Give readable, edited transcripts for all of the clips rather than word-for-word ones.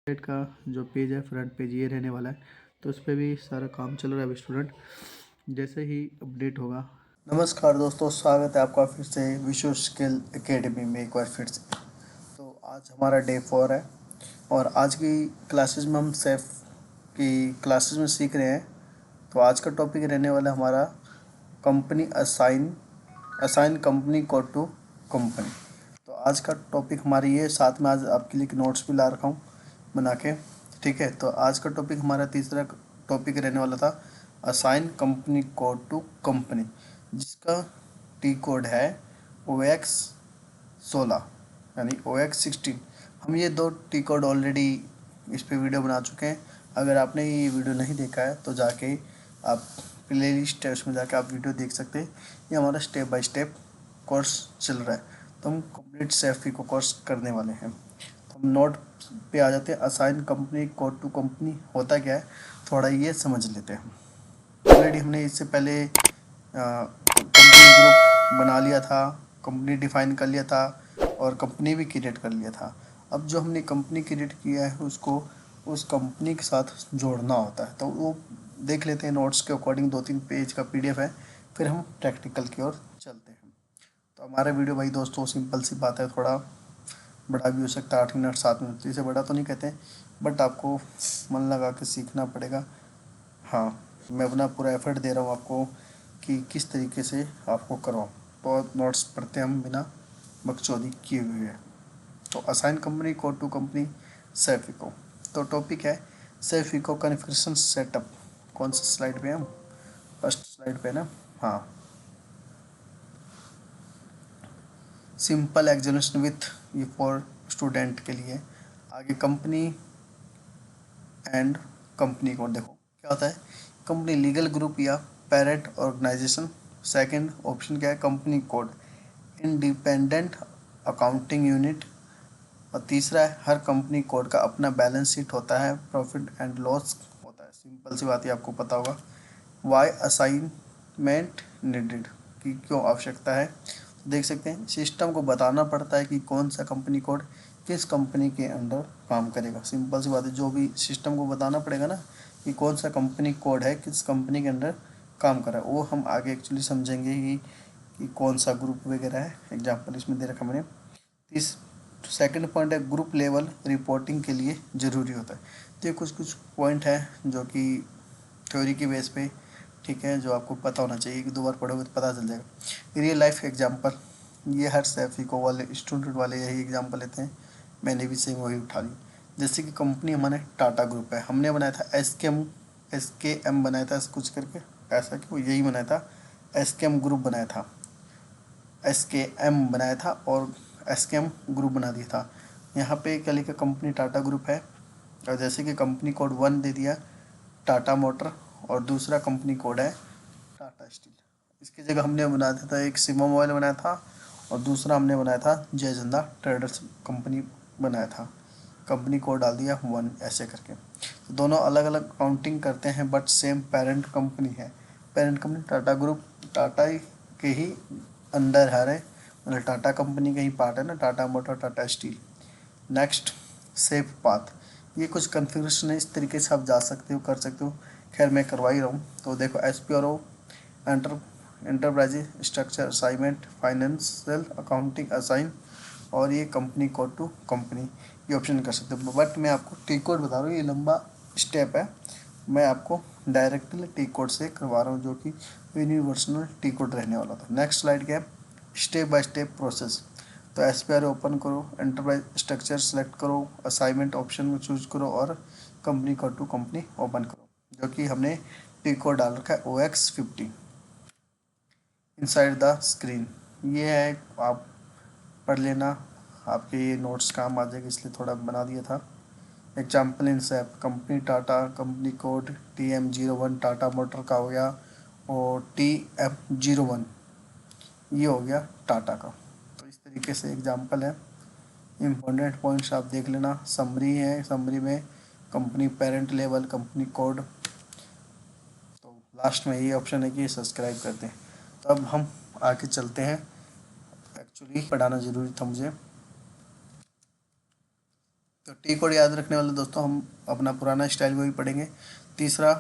Website का जो page है फ्रंट पेज ये रहने वाला है। तो उस पर भी सारा काम चल रहा है। अभी स्टूडेंट जैसे ही अपडेट होगा। नमस्कार दोस्तों, स्वागत है आपका फिर से विश्व स्किल एकेडमी में एक बार फिर से। तो आज हमारा डे 4 है और आज की क्लासेस में हम सेफ की क्लासेस में सीख रहे हैं। तो आज का टॉपिक रहने वाला हमारा company assign company code to company. तो आज का टॉपिक हमारी ये, साथ में आज आपके लिए नोट्स भी ला रखा हूँ बना के। ठीक है, तो आज का टॉपिक हमारा तीसरा टॉपिक रहने वाला था assign company code to company, जिसका टी कोड है OX16 यानी OX16। हम ये दो टी कोड ऑलरेडी इस पे वीडियो बना चुके हैं। अगर आपने ये वीडियो नहीं देखा है तो जाके आप प्ले लिस्ट है उसमें जाके आप वीडियो देख सकते हैं। ये हमारा स्टेप बाय स्टेप कोर्स चल रहा है। तो हम कंप्लीट सेफ्टी को कोर्स करने वाले हैं। तो हम नोट पे आ जाते हैं। Assign company code to company होता क्या है, थोड़ा ये समझ लेते हैं। ऑलरेडी हमने इससे पहले कंपनी ग्रुप बना लिया था, कंपनी डिफाइन कर लिया था और कंपनी भी क्रिएट कर लिया था। अब जो हमने कंपनी क्रिएट किया है उसको उस कंपनी के साथ जोड़ना होता है। तो वो देख लेते हैं नोट्स के अकॉर्डिंग। 2-3 पेज का PDF है, फिर हम प्रैक्टिकल की ओर चलते हैं। तो हमारा वीडियो भाई दोस्तों सिंपल सी बात है, थोड़ा बड़ा भी हो सकता है, 8 मिनट 7 मिनट। इसे बड़ा तो नहीं कहते, बट आपको मन लगा के सीखना पड़ेगा। हाँ, मैं अपना पूरा एफर्ट दे रहा हूँ आपको कि किस तरीके से आपको करवाऊँ। तो नोट्स पढ़ते हम बिना बकचोदी किए हुए हैं। तो assign company code to company सेफिको। तो टॉपिक है सेफिको कॉन्फ़िगरेशन सेटअप। कौन सा स्लाइड पे हम? फर्स्ट स्लाइड पे ना। हाँ, सिंपल एक्सप्लेनेशन विथ ये फॉर स्टूडेंट के लिए। आगे कंपनी एंड कंपनी कोड देखो क्या होता है। कंपनी लीगल ग्रुप या पेरेंट ऑर्गेनाइजेशन। सेकंड ऑप्शन क्या है, company code independent accounting unit. और तीसरा है हर कंपनी कोड का अपना बैलेंस शीट होता है, प्रॉफिट एंड लॉस होता है। सिंपल सी बात है, आपको पता होगा। वाई असाइनमेंट नीडेड, की क्यों आवश्यकता है। देख सकते हैं सिस्टम को बताना पड़ता है कि कौन सा कंपनी कोड किस कंपनी के अंडर काम करेगा। सिंपल सी बात है, जो भी सिस्टम को बताना पड़ेगा ना कि कौन सा कंपनी कोड है किस कंपनी के अंडर काम कर रहा है, वो हम आगे एक्चुअली समझेंगे कि कौन सा ग्रुप वगैरह है। एग्जाम्पल इसमें दे रखा मैंने। इस सेकंड पॉइंट है ग्रुप लेवल रिपोर्टिंग के लिए ज़रूरी होता है। तो ये कुछ कुछ पॉइंट है जो कि थ्योरी की बेस पे, ठीक है, जो आपको पता होना चाहिए कि 2 बार पढ़ोगे तो पता चल जाएगा। रियल लाइफ एग्जांपल, ये हर सेफिको वाले स्टूडेंट वाले यही एग्जांपल लेते हैं, मैंने भी सेम वही उठा ली। जैसे कि कंपनी हमारे टाटा ग्रुप है, हमने बनाया था SKM बनाया था कुछ करके, ऐसा कि वो यही बनाया था, SKM ग्रुप बनाया था, SKM बनाया था और SKM ग्रुप बना दिया था। यहाँ पे क्या लिखा, कंपनी टाटा ग्रुप है। और जैसे कि कंपनी कोड 1 दे दिया टाटा मोटर और दूसरा कंपनी कोड है टाटा स्टील। इसकी जगह हमने बना दिया था एक सिमा मोबाइल बनाया था और दूसरा हमने बनाया था जय जिंदा ट्रेडर्स कंपनी बनाया था। कंपनी कोड डाल दिया 1 ऐसे करके। तो दोनों अलग अलग काउंटिंग करते हैं बट सेम पेरेंट कंपनी है। Parent company Tata group, Tata के ही अंडर है, मतलब टाटा कंपनी का ही पार्ट है ना, Tata motor Tata steel. Next, safe path. ये कुछ कन्फिग्रेशन है, इस तरीके से आप जा सकते हो, कर सकते हो। खैर मैं करवा ही रहा हूँ। तो देखो SPRO enterprise structure assignment financial accounting assign, और ये कंपनी कोड टू कंपनी, ये ऑप्शन कर सकते हो। बट मैं आपको टी कोड बता रहा हूँ, ये लंबा स्टेप है, मैं आपको डायरेक्टली टी कोड से करवा रहा हूँ जो कि यूनिवर्सल टी कोड रहने वाला था। नेक्स्ट स्लाइड क्या है, स्टेप बाय स्टेप प्रोसेस। तो SPR ओपन करो, एंटरप्राइज स्ट्रक्चर सेलेक्ट करो, असाइनमेंट ऑप्शन में चूज करो और company code to company open करो, जो कि हमने टी कोड डाल रखा है OX50 इनसाइड द स्क्रीन। ये है, आप पढ़ लेना, आपके ये नोट्स काम आ जाएगा, इसलिए थोड़ा बना दिया था। Example in shape, company Tata, company code TM01 Tata motor का हो गया और TM01 ये हो गया टाटा का। तो इस तरीके से एग्जाम्पल है। इम्पोर्टेंट पॉइंट्स आप देख लेना। समरी है, समरी में company parent level, company code. तो लास्ट में ये ऑप्शन है कि सब्सक्राइब कर दें। तो अब हम आगे चलते हैं, एक्चुअली पढ़ाना ज़रूरी था मुझे। तो टी कोड याद रखने वाले दोस्तों हम अपना पुराना स्टाइल वही पढ़ेंगे। तीसरा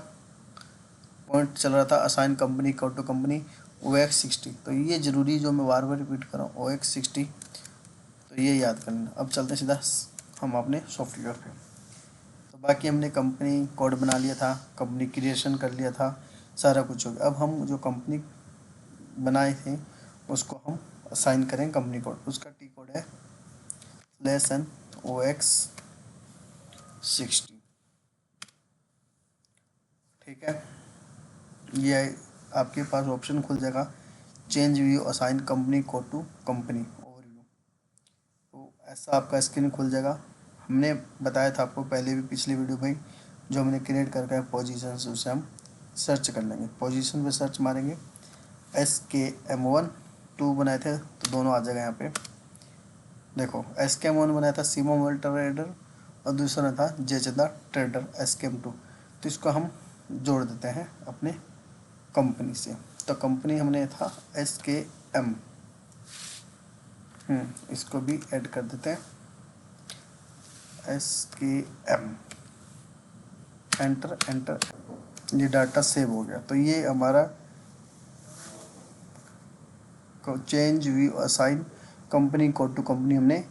पॉइंट चल रहा था assign company code to company OX60, तो ये ज़रूरी जो मैं बार बार रिपीट कर रहा हूँ OX60, तो ये याद कर लेना। अब चलते हैं सीधा हम अपने सॉफ्टवेयर पे। तो बाकी हमने कंपनी कोड बना लिया था, कंपनी क्रिएशन कर लिया था, सारा कुछ हो गया। अब हम जो कंपनी बनाए थे उसको हम असाइन करें कंपनी कोड। उसका टी कोड है OX60। ठीक है, ये आपके पास ऑप्शन खुल जाएगा change view assign company code to company overview. तो ऐसा आपका स्क्रीन खुल जाएगा। हमने बताया था आपको पहले भी पिछली वीडियो में, जो हमने क्रिएट करके पोजीशन से उसे हम सर्च कर लेंगे। पोजीशन पे सर्च मारेंगे SKM1 2 बनाए थे तो दोनों आ जाएगा यहाँ पे। देखो SKM1 बनाया था सीमा मोबाइल ट्रेडर और दूसरा था जयचंदा ट्रेडर SKM2। तो इसको हम जोड़ देते हैं अपने कंपनी से। तो कंपनी हमने था SKM, इसको भी ऐड कर देते हैं SKM। एंटर एंटर, ये डाटा सेव हो गया। तो ये हमारा change view assign company code to company हमने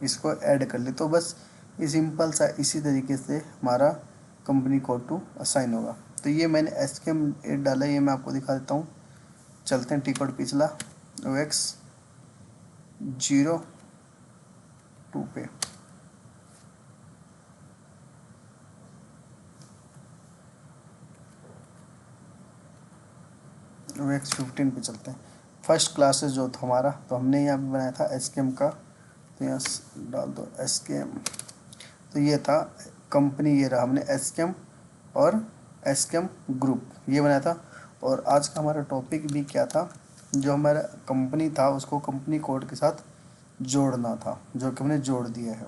इसको ऐड कर ली। तो बस ये सिंपल सा इसी तरीके से हमारा कंपनी कोड टू असाइन होगा। तो ये मैंने SKM8 डाला, ये मैं आपको दिखा देता हूँ। चलते हैं टी कोड पिछला OX02 पे। OX15 पे चलते हैं। फर्स्ट क्लासेस जो था हमारा, तो हमने यहाँ पे बनाया था SKM का, तो यहाँ डाल दो SKM। तो ये था कंपनी, ये रहा हमने SKM और SKM ग्रुप ये बनाया था। और आज का हमारा टॉपिक भी क्या था, जो हमारा कंपनी था उसको कंपनी कोड के साथ जोड़ना था, जो कि हमने जोड़ दिया है।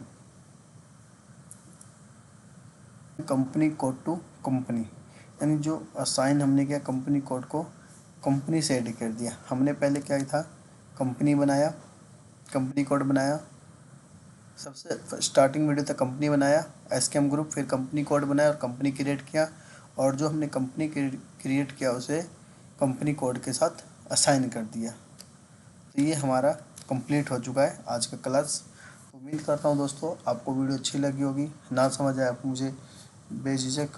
कंपनी कोड टू कंपनी, यानी जो असाइन हमने किया कंपनी कोड को कंपनी से ऐड कर दिया। हमने पहले क्या था, कंपनी बनाया, कंपनी कोड बनाया, सबसे स्टार्टिंग वीडियो तक कंपनी बनाया SKM ग्रुप, फिर कंपनी कोड बनाया और कंपनी क्रिएट किया। और जो हमने कंपनी क्रिएट किया उसे कंपनी कोड के साथ असाइन कर दिया। तो ये हमारा कंप्लीट हो चुका है आज का क्लास। उम्मीद करता हूँ दोस्तों आपको वीडियो अच्छी लगी होगी। ना समझ आए आप मुझे बेझिझक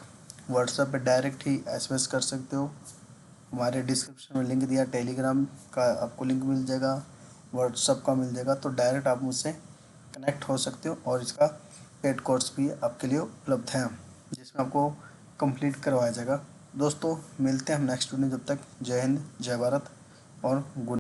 व्हाट्सएप पे डायरेक्ट ही SMS कर सकते हो। हमारे डिस्क्रिप्शन में लिंक दिया, टेलीग्राम का आपको लिंक मिल जाएगा, व्हाट्सएप का मिल जाएगा। तो डायरेक्ट आप मुझसे कनेक्ट हो सकते हो। और इसका पेड कोर्स भी आपके लिए उपलब्ध है, जिसमें आपको कंप्लीट करवाया जाएगा। दोस्तों मिलते हैं हम नेक्स्ट वीडियो, जब तक जय हिंद, जय भारत और गुड।